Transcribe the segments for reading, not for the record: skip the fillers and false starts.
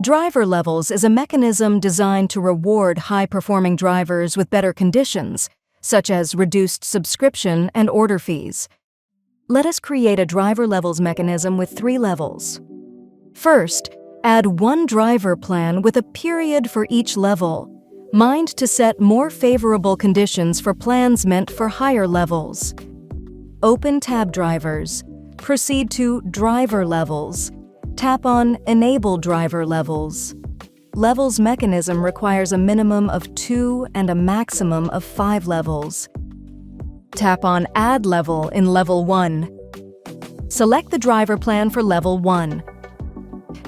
Driver levels is a mechanism designed to reward high-performing drivers with better conditions, such as reduced subscription and order fees. Let us create a driver levels mechanism with 3 levels. First, add one driver plan with a period for each level, mined to set more favorable conditions for plans meant for higher levels. Open tab Drivers. Proceed to Driver Levels. Tap on Enable Driver Levels. Levels mechanism requires a minimum of 2 and a maximum of 5 levels. Tap on Add Level in Level 1. Select the driver plan for Level 1.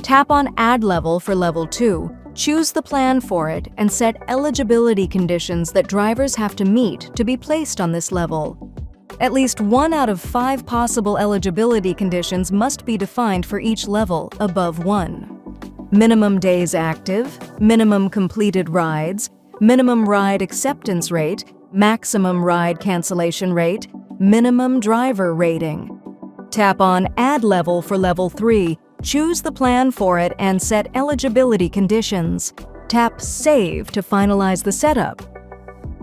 Tap on Add Level for Level 2. Choose the plan for it and set eligibility conditions that drivers have to meet to be placed on this level. At least 1 out of 5 possible eligibility conditions must be defined for each level above 1. Minimum days active, minimum completed rides, minimum ride acceptance rate, maximum ride cancellation rate, minimum driver rating. Tap on Add Level for Level 3. Choose the plan for it and set eligibility conditions. Tap Save to finalize the setup.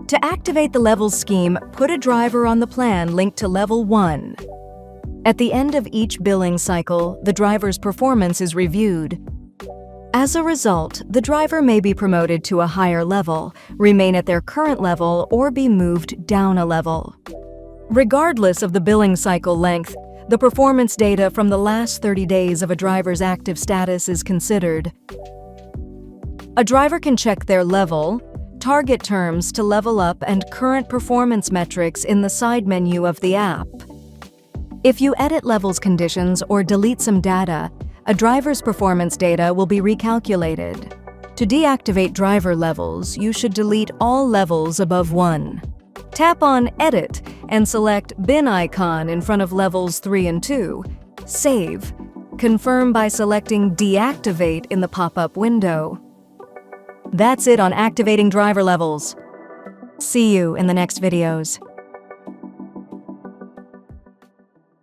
To activate the levels scheme, put a driver on the plan linked to Level 1. At the end of each billing cycle, the driver's performance is reviewed. As a result, the driver may be promoted to a higher level, remain at their current level, or be moved down a level. Regardless of the billing cycle length, the performance data from the last 30 days of a driver's active status is considered. A driver can check their level, target terms to level up, and current performance metrics in the side menu of the app. If you edit levels conditions or delete some data, a driver's performance data will be recalculated. To deactivate driver levels, you should delete all levels above 1. Tap on Edit and select Bin icon in front of levels 3 and 2. Save. Confirm by selecting Deactivate in the pop-up window. That's it on activating driver levels. See you in the next videos.